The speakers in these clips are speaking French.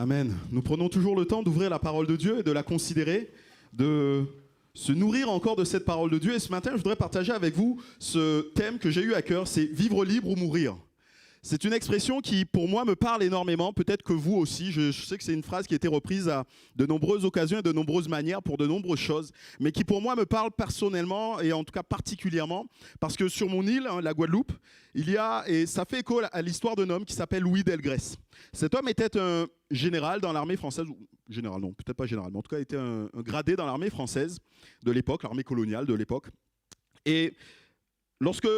Amen. Nous prenons toujours le temps d'ouvrir la parole de Dieu et de la considérer, de se nourrir encore de cette parole de Dieu. Et ce matin, je voudrais partager avec vous ce thème que j'ai eu à cœur, c'est vivre libre ou mourir. C'est une expression qui, pour moi, me parle énormément, peut-être que vous aussi. Je sais que c'est une phrase qui a été reprise à de nombreuses occasions et de nombreuses manières pour de nombreuses choses, mais qui, pour moi, me parle personnellement et en tout cas particulièrement, parce que sur mon île, la Guadeloupe, il y a, et ça fait écho à l'histoire d'un homme qui s'appelle Louis Delgrès. Cet homme était un général dans l'armée française, ou général, non, peut-être pas général, mais en tout cas, était un gradé dans l'armée française de l'époque, l'armée coloniale de l'époque. Et lorsque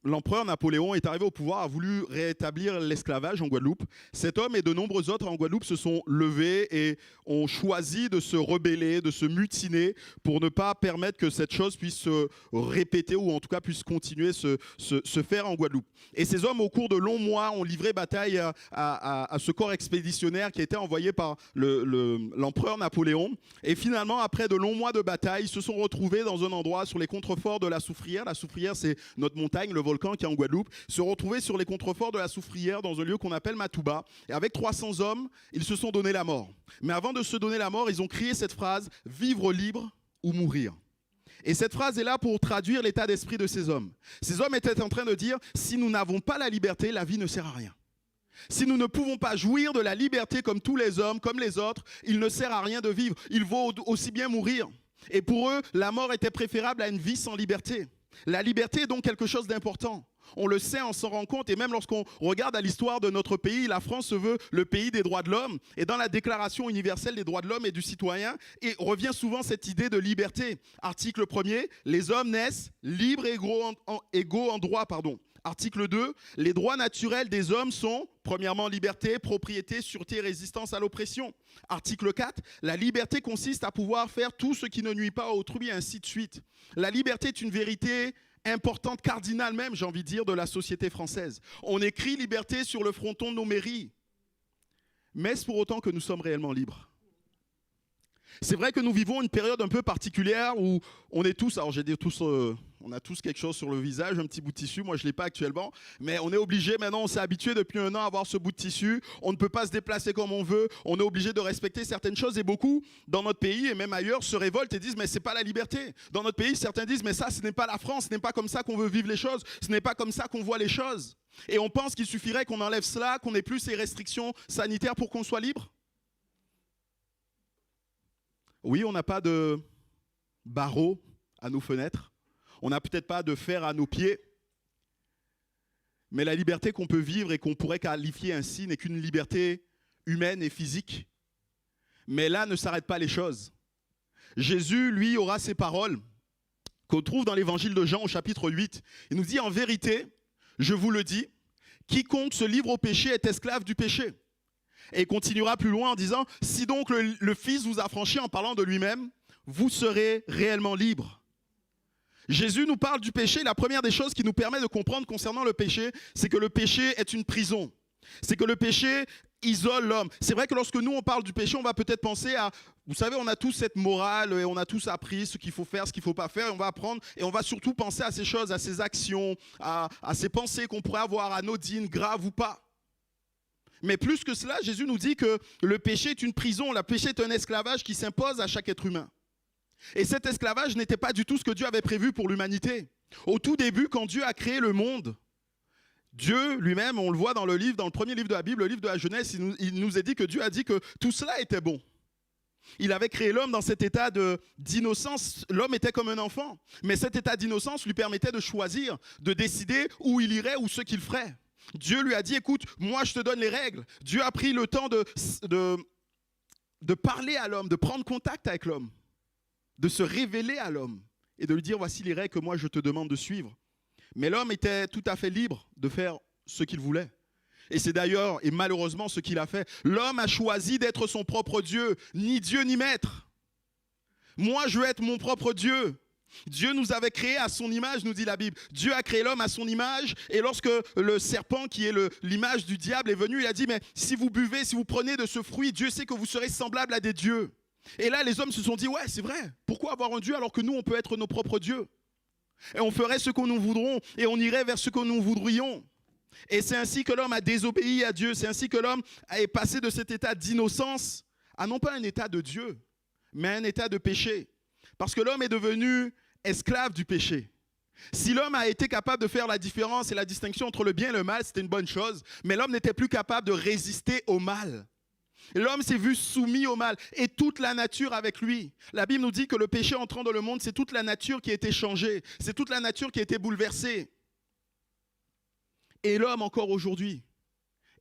l'empereur Napoléon est arrivé au pouvoir, a voulu rétablir l'esclavage en Guadeloupe. Cet homme et de nombreux autres en Guadeloupe se sont levés et ont choisi de se rebeller, de se mutiner pour ne pas permettre que cette chose puisse se répéter ou en tout cas puisse continuer se faire en Guadeloupe. Et ces hommes, au cours de longs mois, ont livré bataille à ce corps expéditionnaire qui a été envoyé par l'empereur Napoléon. Et finalement, après de longs mois de bataille, ils se sont retrouvés dans un endroit sur les contreforts de la Soufrière. La Soufrière, c'est notre montagne, le volcan qui est en Guadeloupe, se retrouver sur les contreforts de la Soufrière dans un lieu qu'on appelle Matouba. Et avec 300 hommes, ils se sont donné la mort. Mais avant de se donner la mort, ils ont crié cette phrase « Vivre libre ou mourir ». Et cette phrase est là pour traduire l'état d'esprit de ces hommes. Ces hommes étaient en train de dire « Si nous n'avons pas la liberté, la vie ne sert à rien ». Si nous ne pouvons pas jouir de la liberté comme tous les hommes, comme les autres, il ne sert à rien de vivre. Il vaut aussi bien mourir. Et pour eux, la mort était préférable à une vie sans liberté. La liberté est donc quelque chose d'important. On le sait, on s'en rend compte. Et même lorsqu'on regarde à l'histoire de notre pays, la France se veut le pays des droits de l'homme. Et dans la Déclaration universelle des droits de l'homme et du citoyen, et revient souvent cette idée de liberté. Article 1er, les hommes naissent libres et égaux en droit. Article 2, les droits naturels des hommes sont, premièrement, liberté, propriété, sûreté et résistance à l'oppression. Article 4, la liberté consiste à pouvoir faire tout ce qui ne nuit pas à autrui, et ainsi de suite. La liberté est une vérité importante, cardinale même, j'ai envie de dire, de la société française. On écrit liberté sur le fronton de nos mairies. Mais est-ce pour autant que nous sommes réellement libres ? C'est vrai que nous vivons une période un peu particulière où on est tous, alors j'ai dit tous, on a tous quelque chose sur le visage, un petit bout de tissu, moi je ne l'ai pas actuellement, mais on est obligé maintenant, on s'est habitué depuis un an à avoir ce bout de tissu, on ne peut pas se déplacer comme on veut, on est obligé de respecter certaines choses et beaucoup dans notre pays et même ailleurs se révoltent et disent mais c'est pas la liberté. Dans notre pays, certains disent mais ça ce n'est pas la France, ce n'est pas comme ça qu'on veut vivre les choses, ce n'est pas comme ça qu'on voit les choses. Et on pense qu'il suffirait qu'on enlève cela, qu'on n'ait plus ces restrictions sanitaires pour qu'on soit libre. Oui, on n'a pas de barreaux à nos fenêtres. On n'a peut-être pas de fer à nos pieds. Mais la liberté qu'on peut vivre et qu'on pourrait qualifier ainsi n'est qu'une liberté humaine et physique. Mais là ne s'arrêtent pas les choses. Jésus, lui, aura ces paroles qu'on trouve dans l'évangile de Jean au chapitre 8. Il nous dit « En vérité, je vous le dis, quiconque se livre au péché est esclave du péché. » Et il continuera plus loin en disant « Si donc le Fils vous a franchi en parlant de lui-même, vous serez réellement libre. » Jésus nous parle du péché. La première des choses qui nous permet de comprendre concernant le péché, c'est que le péché est une prison. C'est que le péché isole l'homme. C'est vrai que lorsque nous on parle du péché, on va peut-être penser à, vous savez, on a tous cette morale et on a tous appris ce qu'il faut faire, ce qu'il ne faut pas faire. Et on va apprendre et on va surtout penser à ces choses, à ces actions, à ces pensées qu'on pourrait avoir anodines, graves ou pas. Mais plus que cela, Jésus nous dit que le péché est une prison, le péché est un esclavage qui s'impose à chaque être humain. Et cet esclavage n'était pas du tout ce que Dieu avait prévu pour l'humanité. Au tout début, quand Dieu a créé le monde, Dieu lui-même, on le voit dans le premier livre de la Bible, le livre de la Genèse, il nous est dit que Dieu a dit que tout cela était bon. Il avait créé l'homme dans cet état d'innocence. L'homme était comme un enfant. Mais cet état d'innocence lui permettait de choisir, de décider où il irait ou ce qu'il ferait. Dieu lui a dit, écoute, moi je te donne les règles. Dieu a pris le temps de parler à l'homme, de prendre contact avec l'homme, de se révéler à l'homme et de lui dire, voici les règles que moi je te demande de suivre. Mais l'homme était tout à fait libre de faire ce qu'il voulait. Et c'est d'ailleurs, et malheureusement, ce qu'il a fait. L'homme a choisi d'être son propre Dieu, ni Dieu ni maître. Moi, je veux être mon propre Dieu. Dieu nous avait créés à son image, nous dit la Bible. Dieu a créé l'homme à son image. Et lorsque le serpent, qui est l'image du diable, est venu, il a dit, mais si vous buvez, si vous prenez de ce fruit, Dieu sait que vous serez semblables à des dieux. Et là, les hommes se sont dit, ouais, c'est vrai. Pourquoi avoir un Dieu alors que nous, on peut être nos propres dieux ? Et on ferait ce que nous voudrons et on irait vers ce que nous voudrions. Et c'est ainsi que l'homme a désobéi à Dieu. C'est ainsi que l'homme est passé de cet état d'innocence à non pas un état de Dieu, mais un état de péché. Parce que l'homme est devenu esclave du péché. Si l'homme a été capable de faire la différence et la distinction entre le bien et le mal, c'était une bonne chose. Mais l'homme n'était plus capable de résister au mal. L'homme s'est vu soumis au mal et toute la nature avec lui. La Bible nous dit que le péché entrant dans le monde, c'est toute la nature qui a été changée. C'est toute la nature qui a été bouleversée. Et l'homme encore aujourd'hui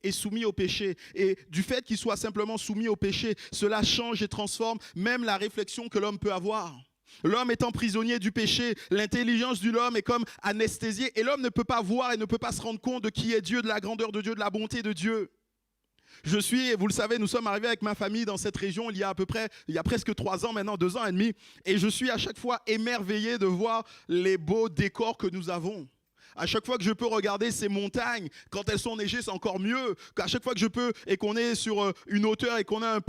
est soumis au péché. Et du fait qu'il soit simplement soumis au péché, cela change et transforme même la réflexion que l'homme peut avoir. L'homme étant prisonnier du péché, l'intelligence de l'homme est comme anesthésiée et l'homme ne peut pas voir et ne peut pas se rendre compte de qui est Dieu, de la grandeur de Dieu, de la bonté de Dieu. Et vous le savez, nous sommes arrivés avec ma famille dans cette région il y a presque 3 ans maintenant, 2 ans et demi, et je suis à chaque fois émerveillé de voir les beaux décors que nous avons. À chaque fois que je peux regarder ces montagnes, quand elles sont neigées, c'est encore mieux. À chaque fois que je peux et qu'on est sur une hauteur et qu'on a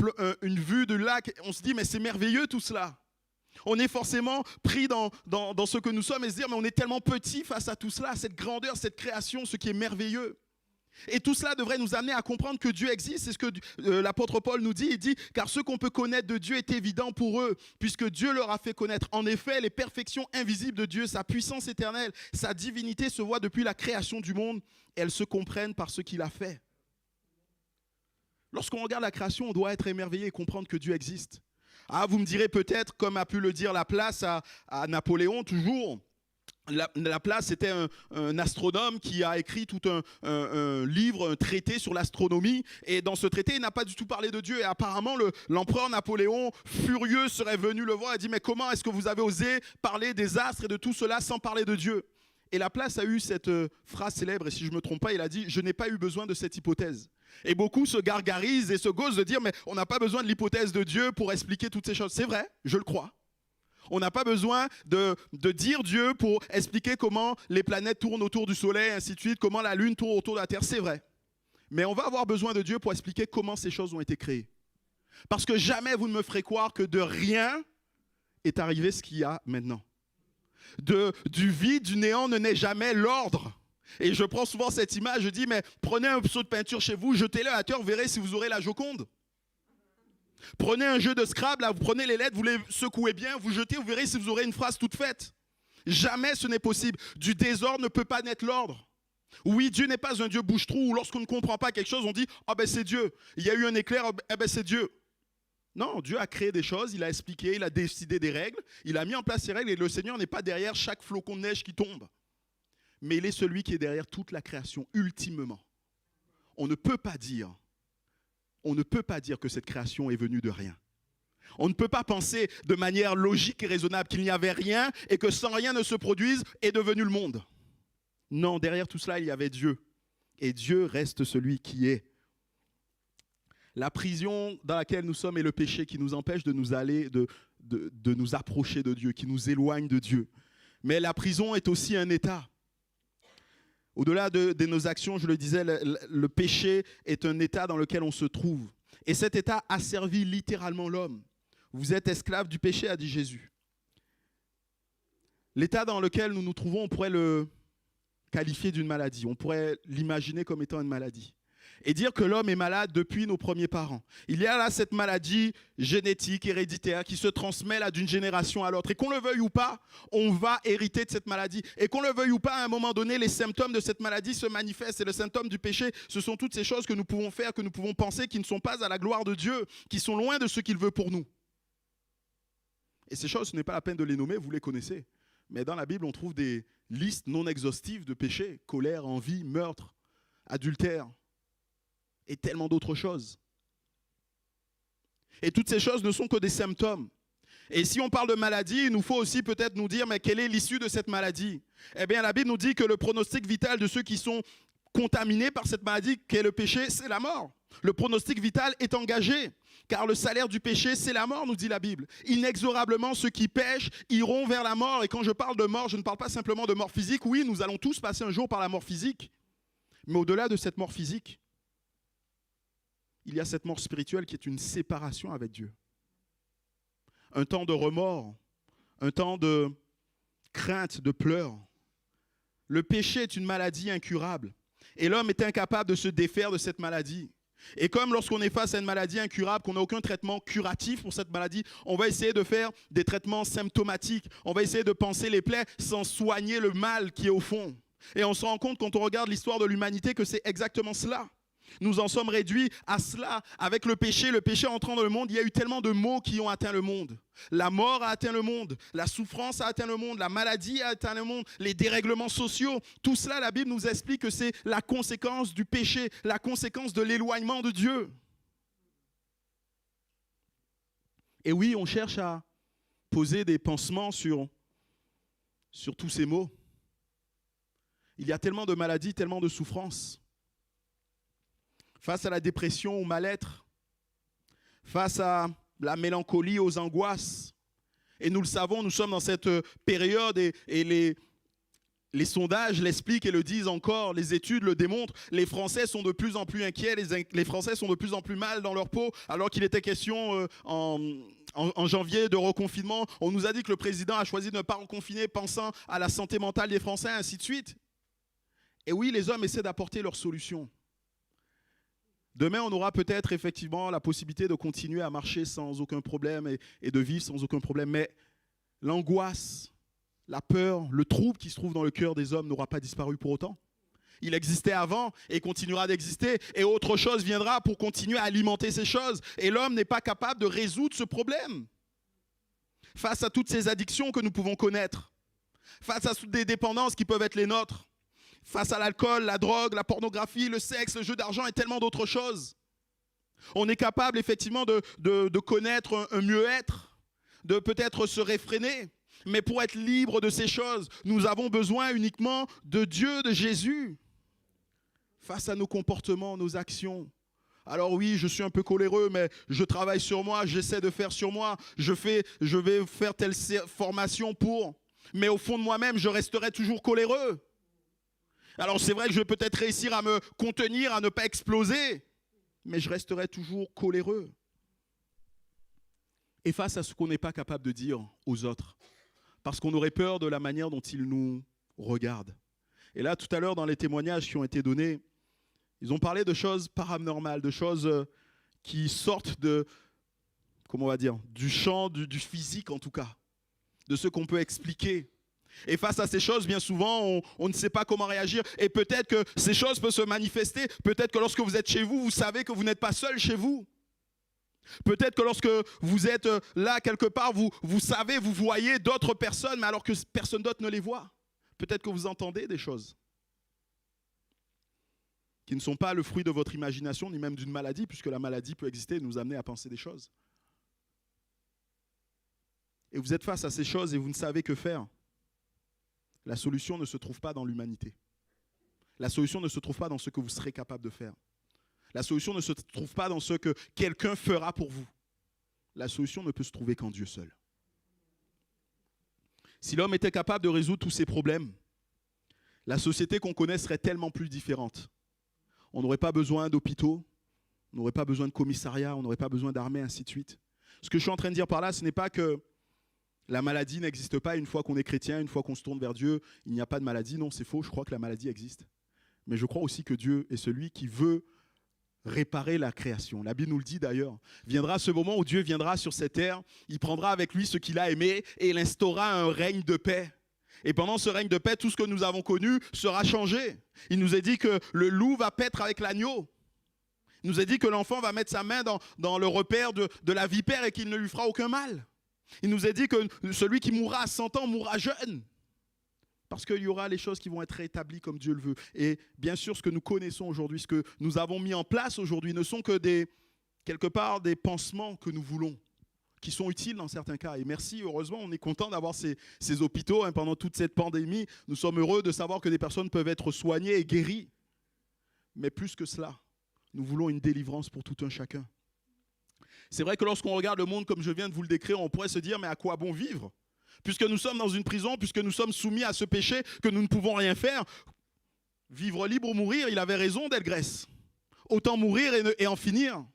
une vue du lac, on se dit mais c'est merveilleux tout cela. On est forcément pris dans ce que nous sommes et se dire mais on est tellement petit face à tout cela, cette grandeur, cette création, ce qui est merveilleux. Et tout cela devrait nous amener à comprendre que Dieu existe. C'est ce que l'apôtre Paul nous dit. Il dit, car ce qu'on peut connaître de Dieu est évident pour eux, puisque Dieu leur a fait connaître. En effet, les perfections invisibles de Dieu, sa puissance éternelle, sa divinité se voient depuis la création du monde. Et elles se comprennent par ce qu'il a fait. Lorsqu'on regarde la création, on doit être émerveillé et comprendre que Dieu existe. Ah, vous me direz peut-être, comme a pu le dire Laplace à Napoléon, toujours. Laplace, c'était un astronome qui a écrit tout un livre, un traité sur l'astronomie. Et dans ce traité, il n'a pas du tout parlé de Dieu. Et apparemment, l'empereur Napoléon, furieux, serait venu le voir et dit « Mais comment est-ce que vous avez osé parler des astres et de tout cela sans parler de Dieu ?» Et Laplace a eu cette phrase célèbre, et si je ne me trompe pas, il a dit « Je n'ai pas eu besoin de cette hypothèse ». Et beaucoup se gargarisent et se gaussent de dire « Mais on n'a pas besoin de l'hypothèse de Dieu pour expliquer toutes ces choses. » C'est vrai, je le crois. On n'a pas besoin de dire Dieu pour expliquer comment les planètes tournent autour du soleil, ainsi de suite, comment la lune tourne autour de la terre, c'est vrai. Mais on va avoir besoin de Dieu pour expliquer comment ces choses ont été créées. Parce que jamais vous ne me ferez croire que de rien est arrivé ce qu'il y a maintenant. Du vide, du néant ne naît jamais l'ordre. Et je prends souvent cette image, je dis, mais prenez un seau de peinture chez vous, jetez-le à terre, vous verrez si vous aurez la Joconde. Prenez un jeu de Scrabble, là, vous prenez les lettres, vous les secouez bien, vous jetez, vous verrez si vous aurez une phrase toute faite. Jamais ce n'est possible. Du désordre ne peut pas naître l'ordre. Oui, Dieu n'est pas un Dieu bouche-trou où lorsqu'on ne comprend pas quelque chose, on dit « Ah ben c'est Dieu ». Il y a eu un éclair, ah ben c'est Dieu. Non, Dieu a créé des choses, il a expliqué, il a décidé des règles, il a mis en place ses règles et le Seigneur n'est pas derrière chaque flocon de neige qui tombe. Mais il est celui qui est derrière toute la création, ultimement. On ne peut pas dire que cette création est venue de rien. On ne peut pas penser de manière logique et raisonnable qu'il n'y avait rien et que sans rien ne se produise est devenu le monde. Non, derrière tout cela, il y avait Dieu. Et Dieu reste celui qui est. La prison dans laquelle nous sommes est le péché qui nous empêche de nous approcher de Dieu, qui nous éloigne de Dieu. Mais la prison est aussi un état. Au-delà de nos actions, je le disais, le péché est un état dans lequel on se trouve. Et cet état asservit littéralement l'homme. Vous êtes esclave du péché, a dit Jésus. L'état dans lequel nous nous trouvons, on pourrait le qualifier d'une maladie. On pourrait l'imaginer comme étant une maladie. Et dire que l'homme est malade depuis nos premiers parents. Il y a là cette maladie génétique, héréditaire, qui se transmet là d'une génération à l'autre. Et qu'on le veuille ou pas, on va hériter de cette maladie. Et qu'on le veuille ou pas, à un moment donné, les symptômes de cette maladie se manifestent. Et le symptôme du péché, ce sont toutes ces choses que nous pouvons faire, que nous pouvons penser, qui ne sont pas à la gloire de Dieu, qui sont loin de ce qu'il veut pour nous. Et ces choses, ce n'est pas la peine de les nommer, vous les connaissez. Mais dans la Bible, on trouve des listes non exhaustives de péchés. Colère, envie, meurtre, adultère. Et tellement d'autres choses. Et toutes ces choses ne sont que des symptômes. Et si on parle de maladie, il nous faut aussi peut-être nous dire, mais quelle est l'issue de cette maladie? Eh bien, la Bible nous dit que le pronostic vital de ceux qui sont contaminés par cette maladie, qu'est le péché, c'est la mort. Le pronostic vital est engagé, car le salaire du péché, c'est la mort, nous dit la Bible. Inexorablement, ceux qui pêchent iront vers la mort. Et quand je parle de mort, je ne parle pas simplement de mort physique. Oui, nous allons tous passer un jour par la mort physique. Mais au-delà de cette mort physique, il y a cette mort spirituelle qui est une séparation avec Dieu. Un temps de remords, un temps de crainte, de pleurs. Le péché est une maladie incurable. Et l'homme était incapable de se défaire de cette maladie. Et comme lorsqu'on est face à une maladie incurable, qu'on n'a aucun traitement curatif pour cette maladie, on va essayer de faire des traitements symptomatiques. On va essayer de panser les plaies sans soigner le mal qui est au fond. Et on se rend compte quand on regarde l'histoire de l'humanité que c'est exactement cela. Nous en sommes réduits à cela. Avec le péché entrant dans le monde, il y a eu tellement de maux qui ont atteint le monde. La mort a atteint le monde, la souffrance a atteint le monde, la maladie a atteint le monde, les dérèglements sociaux. Tout cela, la Bible nous explique que c'est la conséquence du péché, la conséquence de l'éloignement de Dieu. Et oui, on cherche à poser des pansements sur tous ces maux. Il y a tellement de maladies, tellement de souffrances. Face à la dépression, au mal-être, face à la mélancolie, aux angoisses. Et nous le savons, nous sommes dans cette période et les sondages l'expliquent et le disent encore, les études le démontrent, les Français sont de plus en plus inquiets, les Français sont de plus en plus mal dans leur peau, alors qu'il était question en janvier de reconfinement. On nous a dit que le président a choisi de ne pas reconfiner pensant à la santé mentale des Français, ainsi de suite. Et oui, les hommes essaient d'apporter leurs solutions. Demain, on aura peut-être effectivement la possibilité de continuer à marcher sans aucun problème et de vivre sans aucun problème. Mais l'angoisse, la peur, le trouble qui se trouve dans le cœur des hommes n'aura pas disparu pour autant. Il existait avant et continuera d'exister. Et autre chose viendra pour continuer à alimenter ces choses. Et l'homme n'est pas capable de résoudre ce problème. Face à toutes ces addictions que nous pouvons connaître, face à toutes des dépendances qui peuvent être les nôtres, face à l'alcool, la drogue, la pornographie, le sexe, le jeu d'argent et tellement d'autres choses. On est capable effectivement de connaître un mieux-être, de peut-être se réfréner. Mais pour être libre de ces choses, nous avons besoin uniquement de Dieu, de Jésus. Face à nos comportements, nos actions. Alors oui, je suis un peu coléreux, mais je travaille sur moi, j'essaie de faire sur moi. Je vais faire telle formation pour. Mais au fond de moi-même, je resterai toujours coléreux. Alors c'est vrai que je vais peut-être réussir à me contenir, à ne pas exploser, mais je resterai toujours coléreux. Et face à ce qu'on n'est pas capable de dire aux autres, parce qu'on aurait peur de la manière dont ils nous regardent. Et là, tout à l'heure, dans les témoignages qui ont été donnés, ils ont parlé de choses paranormales, de choses qui sortent de, comment on va dire, du champ du physique en tout cas, de ce qu'on peut expliquer. Et face à ces choses, bien souvent, on ne sait pas comment réagir. Et peut-être que ces choses peuvent se manifester. Peut-être que lorsque vous êtes chez vous, vous savez que vous n'êtes pas seul chez vous. Peut-être que lorsque vous êtes là quelque part, vous savez, vous voyez d'autres personnes, mais alors que personne d'autre ne les voit. Peut-être que vous entendez des choses qui ne sont pas le fruit de votre imagination, ni même d'une maladie, puisque la maladie peut exister et nous amener à penser des choses. Et vous êtes face à ces choses et vous ne savez que faire. La solution ne se trouve pas dans l'humanité. La solution ne se trouve pas dans ce que vous serez capable de faire. La solution ne se trouve pas dans ce que quelqu'un fera pour vous. La solution ne peut se trouver qu'en Dieu seul. Si l'homme était capable de résoudre tous ces problèmes, la société qu'on connaît serait tellement plus différente. On n'aurait pas besoin d'hôpitaux, on n'aurait pas besoin de commissariats, on n'aurait pas besoin d'armées, ainsi de suite. Ce que je suis en train de dire par là, ce n'est pas que la maladie n'existe pas une fois qu'on est chrétien, une fois qu'on se tourne vers Dieu, il n'y a pas de maladie. Non, c'est faux, je crois que la maladie existe. Mais je crois aussi que Dieu est celui qui veut réparer la création. La Bible nous le dit d'ailleurs. Viendra ce moment où Dieu viendra sur cette terre, il prendra avec lui ce qu'il a aimé et il instaurera un règne de paix. Et pendant ce règne de paix, tout ce que nous avons connu sera changé. Il nous est dit que le loup va paître avec l'agneau. Il nous est dit que l'enfant va mettre sa main dans le repère de la vipère et qu'il ne lui fera aucun mal. Il nous est dit que celui qui mourra à 100 ans mourra jeune. Parce qu'il y aura les choses qui vont être rétablies comme Dieu le veut. Et bien sûr, ce que nous connaissons aujourd'hui, ce que nous avons mis en place aujourd'hui, ne sont que quelque part des pansements que nous voulons, qui sont utiles dans certains cas. Et merci, heureusement, on est content d'avoir ces hôpitaux pendant toute cette pandémie. Nous sommes heureux de savoir que des personnes peuvent être soignées et guéries. Mais plus que cela, nous voulons une délivrance pour tout un chacun. C'est vrai que lorsqu'on regarde le monde comme je viens de vous le décrire, on pourrait se dire, mais à quoi bon vivre ? Puisque nous sommes dans une prison, puisque nous sommes soumis à ce péché, que nous ne pouvons rien faire. Vivre libre ou mourir, il avait raison, Delgrès. Autant mourir et en finir.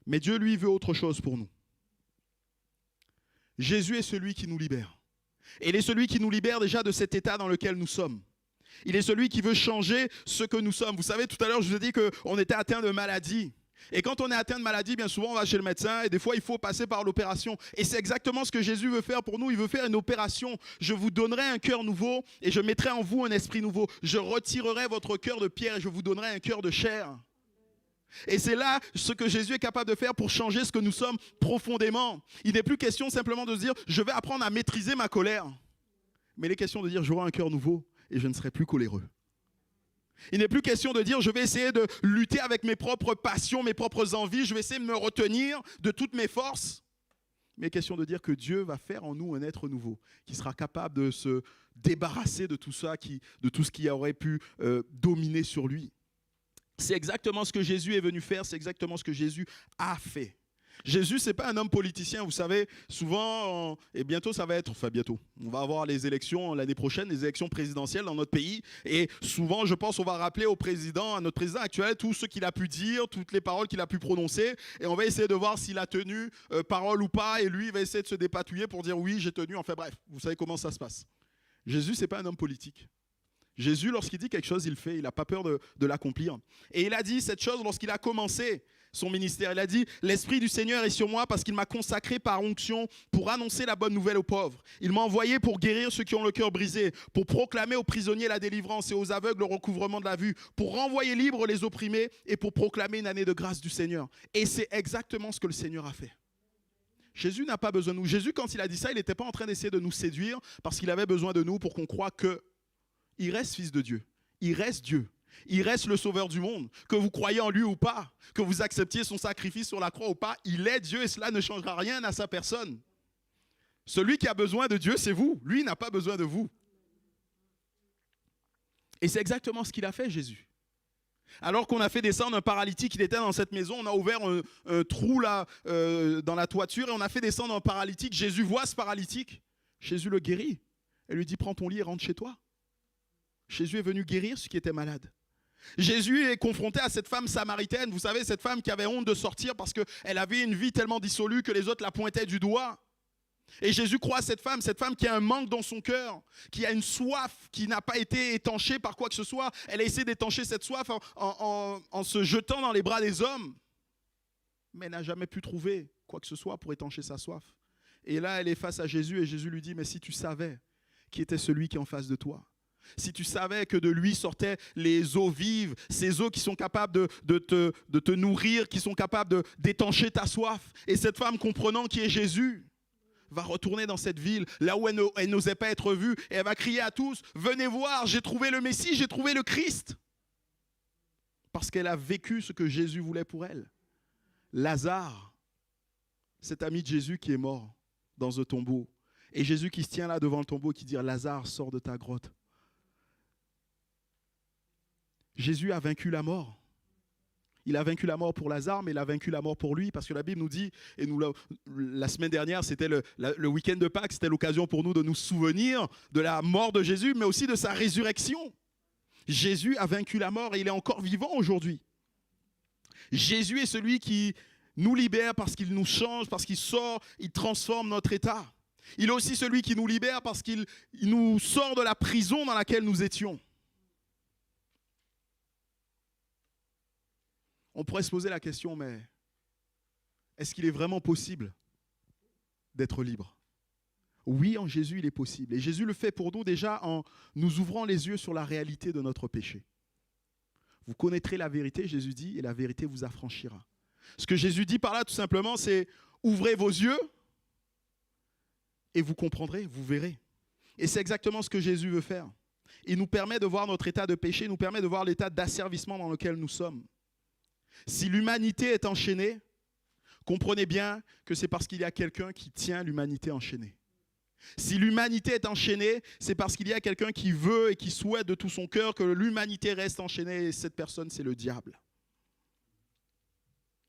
Mais Dieu, lui, veut autre chose pour nous. Jésus est celui qui nous libère. Et il est celui qui nous libère déjà de cet état dans lequel nous sommes. Il est celui qui veut changer ce que nous sommes. Vous savez, tout à l'heure, je vous ai dit qu'on était atteint de maladie. Et quand on est atteint de maladie, bien souvent, on va chez le médecin et des fois, il faut passer par l'opération. Et c'est exactement ce que Jésus veut faire pour nous. Il veut faire une opération. Je vous donnerai un cœur nouveau et je mettrai en vous un esprit nouveau. Je retirerai votre cœur de pierre et je vous donnerai un cœur de chair. Et c'est là ce que Jésus est capable de faire pour changer ce que nous sommes profondément. Il n'est plus question simplement de se dire, je vais apprendre à maîtriser ma colère. Mais il est question de dire, j'aurai un cœur nouveau et je ne serai plus coléreux. Il n'est plus question de dire, je vais essayer de lutter avec mes propres passions, mes propres envies, je vais essayer de me retenir de toutes mes forces. Mais il est question de dire que Dieu va faire en nous un être nouveau, qui sera capable de se débarrasser de tout ça, de tout ce qui aurait pu dominer sur lui. C'est exactement ce que Jésus est venu faire, c'est exactement ce que Jésus a fait. Jésus, ce n'est pas un homme politicien, vous savez, souvent, et bientôt ça va être, enfin bientôt, on va avoir les élections l'année prochaine, les élections présidentielles dans notre pays, et souvent, je pense, on va rappeler au président, à notre président actuel, tout ce qu'il a pu dire, toutes les paroles qu'il a pu prononcer, et on va essayer de voir s'il a tenu parole ou pas, et lui, il va essayer de se dépatouiller pour dire oui, j'ai tenu, enfin bref, vous savez comment ça se passe. Jésus, ce n'est pas un homme politique. Jésus, lorsqu'il dit quelque chose, il le fait, il n'a pas peur de l'accomplir. Et il a dit cette chose lorsqu'il a commencé son ministère. Il a dit, l'Esprit du Seigneur est sur moi parce qu'il m'a consacré par onction pour annoncer la bonne nouvelle aux pauvres. Il m'a envoyé pour guérir ceux qui ont le cœur brisé, pour proclamer aux prisonniers la délivrance et aux aveugles le recouvrement de la vue, pour renvoyer libres les opprimés et pour proclamer une année de grâce du Seigneur. Et c'est exactement ce que le Seigneur a fait. Jésus n'a pas besoin de nous. Jésus, quand il a dit ça, il n'était pas en train d'essayer de nous séduire parce qu'il avait besoin de nous pour qu'on croie qu'il reste fils de Dieu, il reste Dieu. Il reste le sauveur du monde. Que vous croyez en lui ou pas, que vous acceptiez son sacrifice sur la croix ou pas, il est Dieu et cela ne changera rien à sa personne. Celui qui a besoin de Dieu, c'est vous. Lui, il n'a pas besoin de vous. Et c'est exactement ce qu'il a fait, Jésus. Alors qu'on a fait descendre un paralytique, il était dans cette maison, on a ouvert un trou là dans la toiture et on a fait descendre un paralytique. Jésus voit ce paralytique. Jésus le guérit et lui dit, prends ton lit et rentre chez toi. Jésus est venu guérir ce qui était malade. Jésus est confronté à cette femme samaritaine, vous savez, cette femme qui avait honte de sortir parce qu'elle avait une vie tellement dissolue que les autres la pointaient du doigt. Et Jésus croit à cette femme qui a un manque dans son cœur, qui a une soif qui n'a pas été étanchée par quoi que ce soit. Elle a essayé d'étancher cette soif en se jetant dans les bras des hommes, mais elle n'a jamais pu trouver quoi que ce soit pour étancher sa soif. Et là, elle est face à Jésus et Jésus lui dit, mais si tu savais qui était celui qui est en face de toi, si tu savais que de lui sortaient les eaux vives, ces eaux qui sont capables de te nourrir, qui sont capables d'étancher ta soif. Et cette femme, comprenant qui est Jésus, va retourner dans cette ville, là où elle n'osait pas être vue, et elle va crier à tous, venez voir, j'ai trouvé le Messie, j'ai trouvé le Christ. Parce qu'elle a vécu ce que Jésus voulait pour elle. Lazare, cet ami de Jésus qui est mort dans un tombeau. Et Jésus qui se tient là devant le tombeau et qui dit, Lazare, sors de ta grotte. Jésus a vaincu la mort. Il a vaincu la mort pour Lazare, mais il a vaincu la mort pour lui, parce que la Bible nous dit, et la semaine dernière, c'était le week-end de Pâques, c'était l'occasion pour nous de nous souvenir de la mort de Jésus, mais aussi de sa résurrection. Jésus a vaincu la mort et il est encore vivant aujourd'hui. Jésus est celui qui nous libère parce qu'il nous change, parce qu'il sort, il transforme notre état. Il est aussi celui qui nous libère parce qu'il nous sort de la prison dans laquelle nous étions. On pourrait se poser la question, mais est-ce qu'il est vraiment possible d'être libre? Oui, en Jésus, il est possible. Et Jésus le fait pour nous déjà en nous ouvrant les yeux sur la réalité de notre péché. Vous connaîtrez la vérité, Jésus dit, et la vérité vous affranchira. Ce que Jésus dit par là, tout simplement, c'est ouvrez vos yeux et vous comprendrez, vous verrez. Et c'est exactement ce que Jésus veut faire. Il nous permet de voir notre état de péché, il nous permet de voir l'état d'asservissement dans lequel nous sommes. Si l'humanité est enchaînée, comprenez bien que c'est parce qu'il y a quelqu'un qui tient l'humanité enchaînée. Si l'humanité est enchaînée, c'est parce qu'il y a quelqu'un qui veut et qui souhaite de tout son cœur que l'humanité reste enchaînée, et cette personne, c'est le diable.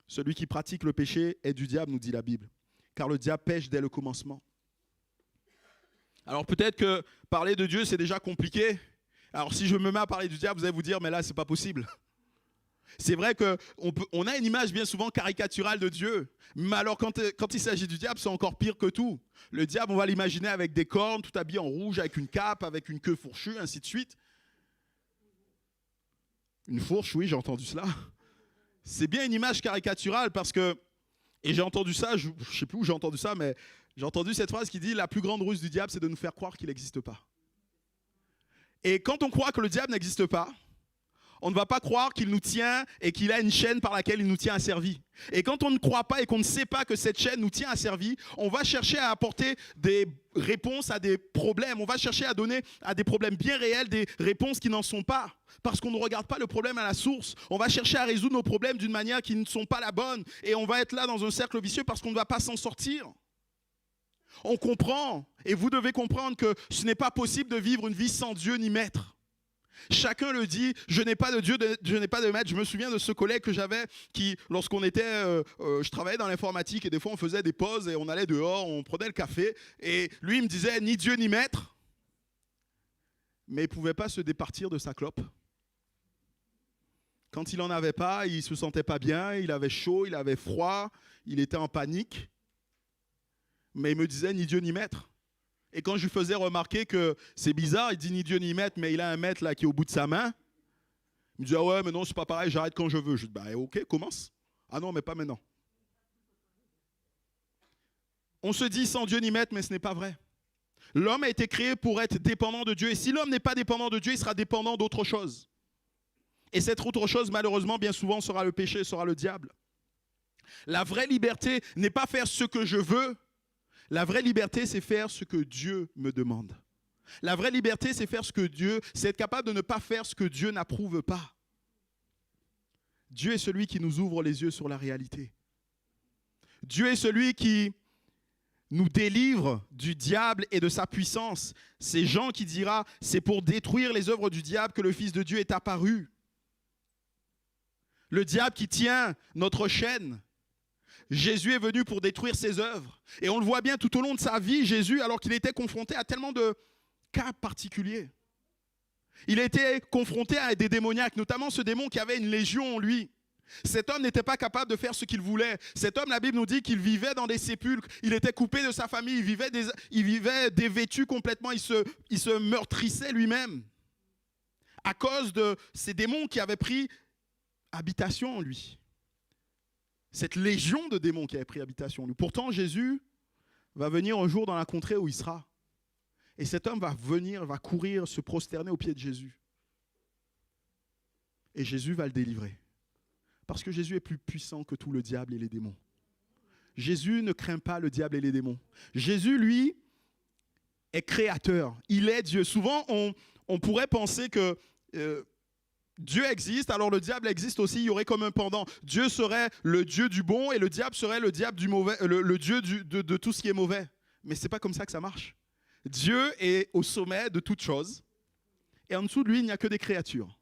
Celui qui pratique le péché est du diable, nous dit la Bible, car le diable pêche dès le commencement. Alors peut-être que parler de Dieu, c'est déjà compliqué. Alors si je me mets à parler du diable, vous allez vous dire, mais là, c'est pas possible. C'est vrai qu'on a une image bien souvent caricaturale de Dieu. Mais alors quand il s'agit du diable, c'est encore pire que tout. Le diable, on va l'imaginer avec des cornes, tout habillé en rouge, avec une cape, avec une queue fourchue, ainsi de suite. Une fourche, oui, j'ai entendu cela. C'est bien une image caricaturale parce que, et j'ai entendu ça, je ne sais plus où j'ai entendu ça, mais j'ai entendu cette phrase qui dit « La plus grande ruse du diable, c'est de nous faire croire qu'il n'existe pas ». Et quand on croit que le diable n'existe pas, on ne va pas croire qu'il nous tient et qu'il a une chaîne par laquelle il nous tient asservis. Et quand on ne croit pas et qu'on ne sait pas que cette chaîne nous tient asservis, on va chercher à apporter des réponses à des problèmes. On va chercher à donner à des problèmes bien réels des réponses qui n'en sont pas. Parce qu'on ne regarde pas le problème à la source. On va chercher à résoudre nos problèmes d'une manière qui ne sont pas la bonne. Et on va être là dans un cercle vicieux parce qu'on ne va pas s'en sortir. On comprend, et vous devez comprendre que ce n'est pas possible de vivre une vie sans Dieu ni maître. Chacun le dit, je n'ai pas de Dieu, je n'ai pas de maître. Je me souviens de ce collègue que j'avais qui, lorsqu'on était, je travaillais dans l'informatique et des fois on faisait des pauses et on allait dehors, on prenait le café et lui il me disait ni Dieu ni maître, mais il ne pouvait pas se départir de sa clope. Quand il n'en avait pas, il ne se sentait pas bien, il avait chaud, il avait froid, il était en panique, mais il me disait ni Dieu ni maître. Et quand je lui faisais remarquer que c'est bizarre, il dit ni Dieu ni maître, mais il a un maître là qui est au bout de sa main. Il me dit ah ouais, mais non, c'est pas pareil, j'arrête quand je veux. Je dis bah ok, commence. Ah non, mais pas maintenant. On se dit sans Dieu ni maître, mais ce n'est pas vrai. L'homme a été créé pour être dépendant de Dieu. Et si l'homme n'est pas dépendant de Dieu, il sera dépendant d'autre chose. Et cette autre chose, malheureusement, bien souvent, sera le péché, sera le diable. La vraie liberté n'est pas faire ce que je veux. La vraie liberté, c'est faire ce que Dieu me demande. La vraie liberté, c'est faire ce que Dieu, c'est être capable de ne pas faire ce que Dieu n'approuve pas. Dieu est celui qui nous ouvre les yeux sur la réalité. Dieu est celui qui nous délivre du diable et de sa puissance. C'est Jean qui dira, c'est pour détruire les œuvres du diable que le Fils de Dieu est apparu. Le diable qui tient notre chaîne. Jésus est venu pour détruire ses œuvres. Et on le voit bien tout au long de sa vie, Jésus, alors qu'il était confronté à tellement de cas particuliers. Il était confronté à des démoniaques, notamment ce démon qui avait une légion en lui. Cet homme n'était pas capable de faire ce qu'il voulait. Cet homme, la Bible nous dit qu'il vivait dans des sépulcres. Il était coupé de sa famille. Il vivait dévêtu complètement. Il se meurtrissait lui-même à cause de ces démons qui avaient pris habitation en lui. Cette légion de démons qui avait pris habitation en lui. Pourtant, Jésus va venir un jour dans la contrée où il sera. Et cet homme va venir, va courir, se prosterner aux pieds de Jésus. Et Jésus va le délivrer. Parce que Jésus est plus puissant que tout le diable et les démons. Jésus ne craint pas le diable et les démons. Jésus, lui, est créateur. Il est Dieu. Souvent, on pourrait penser que Dieu existe, alors le diable existe aussi, il y aurait comme un pendant. Dieu serait le Dieu du bon et le diable serait le diable du mauvais, le Dieu de tout ce qui est mauvais. Mais ce n'est pas comme ça que ça marche. Dieu est au sommet de toutes choses et en dessous de lui, il n'y a que des créatures.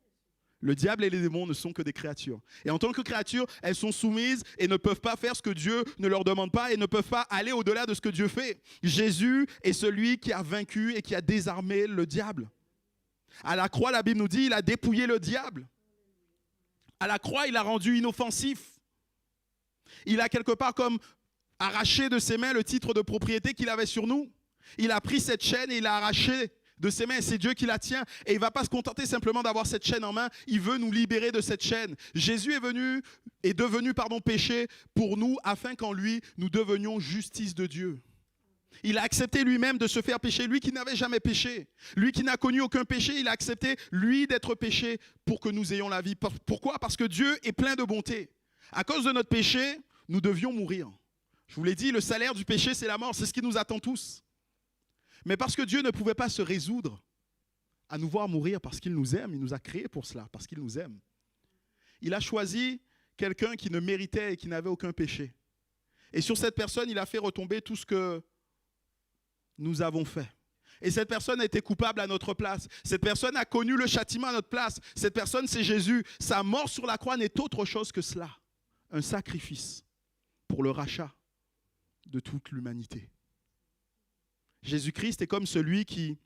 Le diable et les démons ne sont que des créatures. Et en tant que créatures, elles sont soumises et ne peuvent pas faire ce que Dieu ne leur demande pas et ne peuvent pas aller au-delà de ce que Dieu fait. Jésus est celui qui a vaincu et qui a désarmé le diable. À la croix, la Bible nous dit, il a dépouillé le diable. À la croix, il a rendu inoffensif. Il a quelque part comme arraché de ses mains le titre de propriété qu'il avait sur nous. Il a pris cette chaîne et il l'a arraché de ses mains. C'est Dieu qui la tient. Et il ne va pas se contenter simplement d'avoir cette chaîne en main. Il veut nous libérer de cette chaîne. Jésus est devenu péché pour nous afin qu'en lui, nous devenions justice de Dieu. Il a accepté lui-même de se faire pécher, lui qui n'avait jamais péché. Lui qui n'a connu aucun péché, il a accepté, lui, d'être péché pour que nous ayons la vie. Pourquoi? Parce que Dieu est plein de bonté. À cause de notre péché, nous devions mourir. Je vous l'ai dit, le salaire du péché, c'est la mort. C'est ce qui nous attend tous. Mais parce que Dieu ne pouvait pas se résoudre à nous voir mourir parce qu'il nous aime, il nous a créés pour cela, parce qu'il nous aime. Il a choisi quelqu'un qui ne méritait et qui n'avait aucun péché. Et sur cette personne, il a fait retomber tout ce que nous avons fait. Et cette personne a été coupable à notre place. Cette personne a connu le châtiment à notre place. Cette personne, c'est Jésus. Sa mort sur la croix n'est autre chose que cela. Un sacrifice pour le rachat de toute l'humanité. Jésus-Christ est comme celui qui,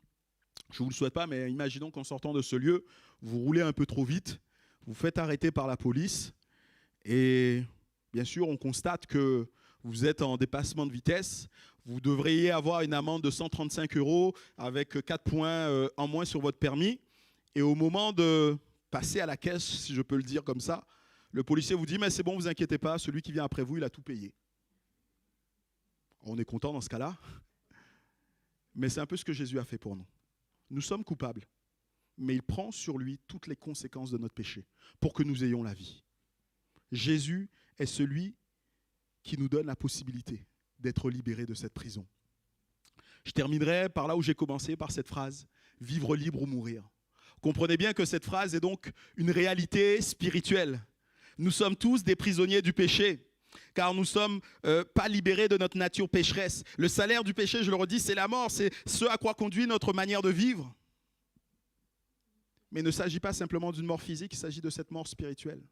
je ne vous le souhaite pas, mais imaginons qu'en sortant de ce lieu, vous roulez un peu trop vite, vous faites arrêter par la police et bien sûr, on constate que vous êtes en dépassement de vitesse. Vous devriez avoir une amende de 135 € avec 4 points en moins sur votre permis. Et au moment de passez à la caisse, si je peux le dire comme ça. Le policier vous dit, mais c'est bon, vous inquiétez pas, celui qui vient après vous, il a tout payé. On est content dans ce cas-là. Mais c'est un peu ce que Jésus a fait pour nous. Nous sommes coupables, mais il prend sur lui toutes les conséquences de notre péché pour que nous ayons la vie. Jésus est celui qui nous donne la possibilité d'être libérés de cette prison. Je terminerai par là où j'ai commencé, par cette phrase, « Vivre libre ou mourir ». Comprenez bien que cette phrase est donc une réalité spirituelle. Nous sommes tous des prisonniers du péché, car nous ne sommes pas libérés de notre nature pécheresse. Le salaire du péché, je le redis, c'est la mort, c'est ce à quoi conduit notre manière de vivre. Mais il ne s'agit pas simplement d'une mort physique, il s'agit de cette mort spirituelle.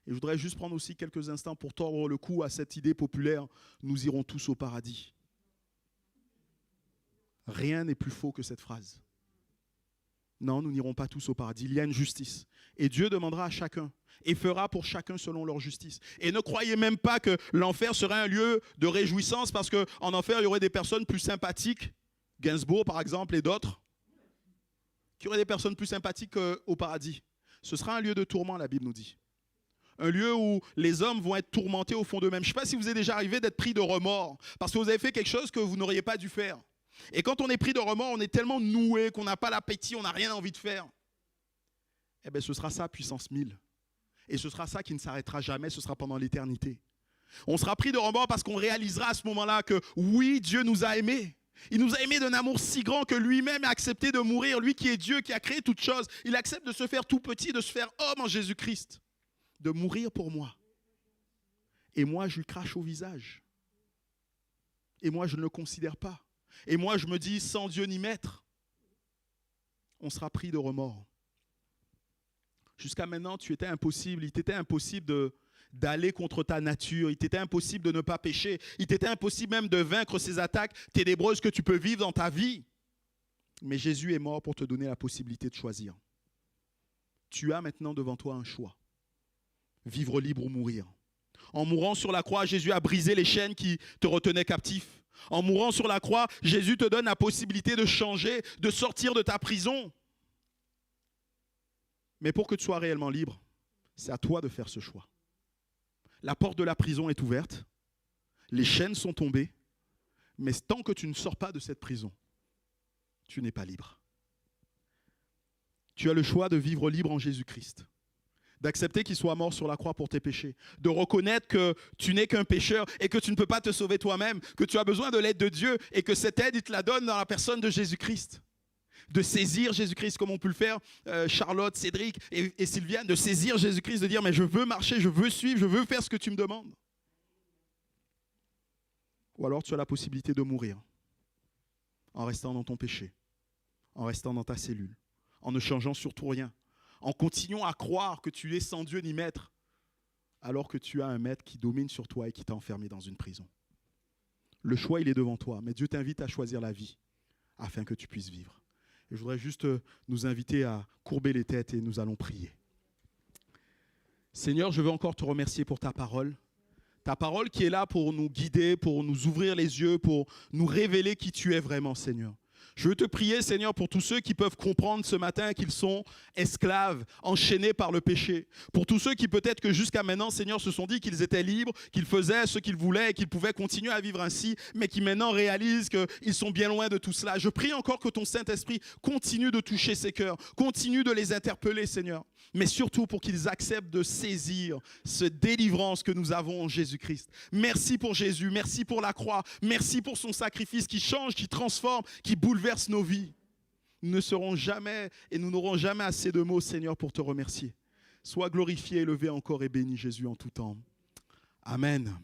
Et je voudrais juste prendre aussi quelques instants pour tordre le cou à cette idée populaire, nous irons tous au paradis. Rien n'est plus faux que cette phrase. Non, nous n'irons pas tous au paradis, il y a une justice. Et Dieu demandera à chacun et fera pour chacun selon leur justice. Et ne croyez même pas que l'enfer serait un lieu de réjouissance parce qu'en enfer, il y aurait des personnes plus sympathiques, Gainsbourg par exemple et d'autres, qui auraient des personnes plus sympathiques qu'au paradis. Ce sera un lieu de tourment, la Bible nous dit. Un lieu où les hommes vont être tourmentés au fond d'eux-mêmes. Je ne sais pas si vous est déjà arrivé d'être pris de remords parce que vous avez fait quelque chose que vous n'auriez pas dû faire. Et quand on est pris de remords, on est tellement noué qu'on n'a pas l'appétit, on n'a rien envie de faire. Eh bien, ce sera ça, puissance 1000. Et ce sera ça qui ne s'arrêtera jamais, ce sera pendant l'éternité. On sera pris de remords parce qu'on réalisera à ce moment-là que oui, Dieu nous a aimés. Il nous a aimés d'un amour si grand que lui-même a accepté de mourir. Lui qui est Dieu, qui a créé toutes choses, il accepte de se faire tout petit, de se faire homme en Jésus-Christ, de mourir pour moi. Et moi, je lui crache au visage. Et moi, je ne le considère pas. Et moi, je me dis, sans Dieu ni maître, on sera pris de remords. Jusqu'à maintenant, il t'était impossible d'aller contre ta nature, il t'était impossible de ne pas pécher, il t'était impossible même de vaincre ces attaques ténébreuses que tu peux vivre dans ta vie. Mais Jésus est mort pour te donner la possibilité de choisir. Tu as maintenant devant toi un choix. Vivre libre ou mourir. En mourant sur la croix, Jésus a brisé les chaînes qui te retenaient captif. En mourant sur la croix, Jésus te donne la possibilité de changer, de sortir de ta prison. Mais pour que tu sois réellement libre, c'est à toi de faire ce choix. La porte de la prison est ouverte, les chaînes sont tombées, mais tant que tu ne sors pas de cette prison, tu n'es pas libre. Tu as le choix de vivre libre en Jésus-Christ, d'accepter qu'il soit mort sur la croix pour tes péchés, de reconnaître que tu n'es qu'un pécheur et que tu ne peux pas te sauver toi-même, que tu as besoin de l'aide de Dieu et que cette aide, il te la donne dans la personne de Jésus-Christ. De saisir Jésus-Christ comme on peut le faire, Charlotte, Cédric et Sylviane, de saisir Jésus-Christ, de dire mais je veux marcher, je veux suivre, je veux faire ce que tu me demandes. Ou alors tu as la possibilité de mourir en restant dans ton péché, en restant dans ta cellule, en ne changeant surtout rien, en continuant à croire que tu es sans Dieu ni maître, alors que tu as un maître qui domine sur toi et qui t'a enfermé dans une prison. Le choix, il est devant toi, mais Dieu t'invite à choisir la vie afin que tu puisses vivre. Et je voudrais juste nous inviter à courber les têtes et nous allons prier. Seigneur, je veux encore te remercier pour ta parole qui est là pour nous guider, pour nous ouvrir les yeux, pour nous révéler qui tu es vraiment, Seigneur. Je veux te prier, Seigneur, pour tous ceux qui peuvent comprendre ce matin qu'ils sont esclaves, enchaînés par le péché. Pour tous ceux qui peut-être que jusqu'à maintenant, Seigneur, se sont dit qu'ils étaient libres, qu'ils faisaient ce qu'ils voulaient et qu'ils pouvaient continuer à vivre ainsi, mais qui maintenant réalisent qu'ils sont bien loin de tout cela. Je prie encore que ton Saint-Esprit continue de toucher ces cœurs, continue de les interpeller, Seigneur. Mais surtout pour qu'ils acceptent de saisir cette délivrance que nous avons en Jésus-Christ. Merci pour Jésus, merci pour la croix, merci pour son sacrifice qui change, qui transforme, qui bouleverse nos vies. Nous ne serons jamais et nous n'aurons jamais assez de mots, Seigneur, pour te remercier. Sois glorifié, élevé encore et béni, Jésus, en tout temps. Amen.